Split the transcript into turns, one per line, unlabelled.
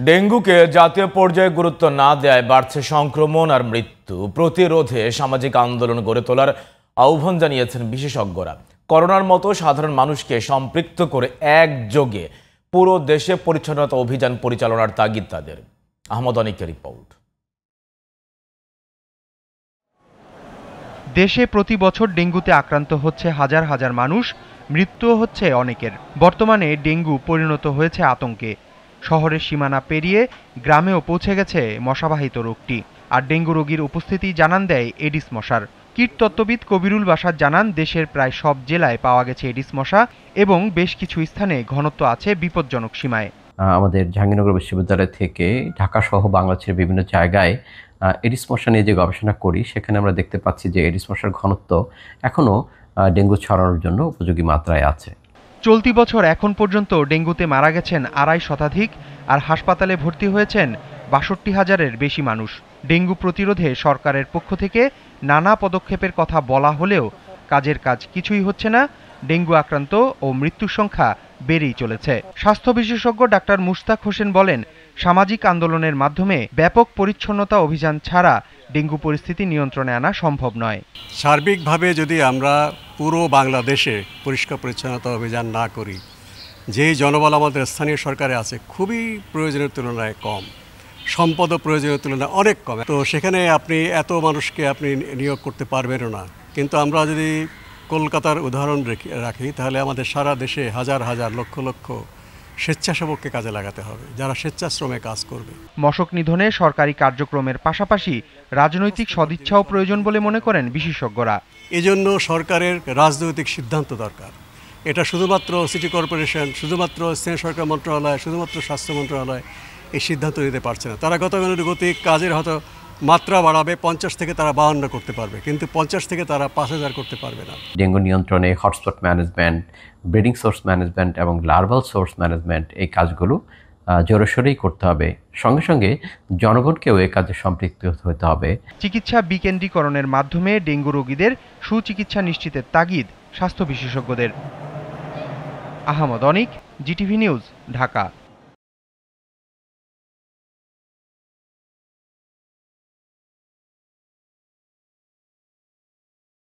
ডেঙ্গুকে জাতীয় পর্যায়ে গুরুত্ব না দেওয়ায় বাড়ছে সংক্রমণ আর মৃত্যু প্রতিরোধে সামাজিক আন্দোলন গড়ে তোলার আহ্বান জানিয়েছেন বিশেষজ্ঞরা। করোনার মতো সাধারণ মানুষকে সম্পৃক্ত করে একযোগে পুরো দেশে পরিচ্ছন্নতা অভিযান পরিচালনার তাগিদ তাদের। আহমদ অনিকের রিপোর্ট।
দেশে প্রতি বছর ডেঙ্গুতে আক্রান্ত হচ্ছে হাজার হাজার মানুষ, মৃত্যুও হচ্ছে অনেকের। বর্তমানে ডেঙ্গু পরিণত হয়েছে আতঙ্কে। শহরের সীমানা পেরিয়ে গ্রামেও পৌঁছে গেছে মশাবাহিত রোগটি। আর ডেঙ্গু রোগীর উপস্থিতি জানান দেয় এডিস মশার। কীটতত্ত্ববিদ কবিরুল বাশার জানান, দেশের প্রায় সব জেলায় পাওয়া গেছে এডিস মশা এবং বেশ কিছু স্থানে ঘনত্ব আছে বিপজ্জনক সীমায়।
আমাদের জাহাঙ্গীরনগর বিশ্ববিদ্যালয় থেকে ঢাকা সহ বাংলাদেশের বিভিন্ন জায়গায় এডিস মশা নিয়ে যে গবেষণা করি, সেখানে আমরা দেখতে পাচ্ছি যে এডিস মশার ঘনত্ব এখনও ডেঙ্গু ছড়ানোর জন্য উপযোগী মাত্রায় আছে।
চলতি বছর এখন পর্যন্ত ডেঙ্গুতে মারা গেছেন ২৫০ শতাধিক, আর হাসপাতালে ভর্তি হয়েছেন ৬২,০০০-এর বেশি মানুষ। ডেঙ্গু প্রতিরোধে সরকারের পক্ষ থেকে নানা পদক্ষেপের কথা বলা হলেও কাজের কাজ কিছুই হচ্ছে না। ডেঙ্গু আক্রান্ত ও মৃত্যুর সংখ্যা বেড়েই চলেছে। স্বাস্থ্য বিশেষজ্ঞ ডাক্তার মুশতাক হোসেন বলেন, সামাজিক আন্দোলনের মাধ্যমে ব্যাপক পরিচ্ছন্নতা অভিযান ছাড়া ডেঙ্গু পরিস্থিতি নিয়ন্ত্রণে আনা সম্ভব নয়।
সার্বিকভাবে যদি আমরা পুরো বাংলাদেশে পরিষ্কার পরিচ্ছন্নতা অভিযান না করি, যেই জনবল আমাদের স্থানীয় সরকারে আছে খুবই প্রয়োজনের তুলনায় কম, সম্পদও প্রয়োজনের তুলনায় অনেক কম, তো সেখানে আপনি এত মানুষকে আপনি নিয়োগ করতে পারবেনও না। কিন্তু আমরা যদি কলকাতার উদাহরণ রাখি, তাহলে আমাদের সারা দেশে হাজার হাজার লক্ষ লক্ষ স্বেচ্ছাসেবককে কাজে লাগাতে হবে, যারা স্বেচ্ছাশ্রমে কাজ করবে।
মশক নিধনে সরকারি কার্যক্রমের পাশাপাশি রাজনৈতিক সদিচ্ছাও প্রয়োজন বলে মনে করেন বিশেষজ্ঞরা।
এজন্য সরকারের রাজনৈতিক সিদ্ধান্ত দরকার। এটা শুধুমাত্র সিটি কর্পোরেশন, শুধুমাত্র স্থানীয় সরকার মন্ত্রণালয়, শুধুমাত্র স্বাস্থ্য মন্ত্রণালয় এই সিদ্ধান্ত নিতে পারছে না। তারা গতানুগতিক কাজের হয়তো মাত্রা বাড়াবে, ৫০ থেকে তারা ৫২ করতে পারবে, কিন্তু ৫০ থেকে তারা ৫,০০০ করতে পারবে না।
ডেঙ্গু নিয়ন্ত্রণে hotspot management, breeding source management এবং লার্ভাল সোর্স ম্যানেজমেন্ট এই কাজগুলো জোরেশোরেই করতে হবে। সঙ্গে সঙ্গে জনগণকেও এই কাজে সম্পৃক্ত হতে হবে।
চিকিৎসা বিকেন্দ্রীকরণের মাধ্যমে ডেঙ্গু রোগীদের সুচিকিৎসা নিশ্চিতের তাগিদ স্বাস্থ্য বিশেষজ্ঞদের। আহমদ অনিক, জিটিভি নিউজ, ঢাকা।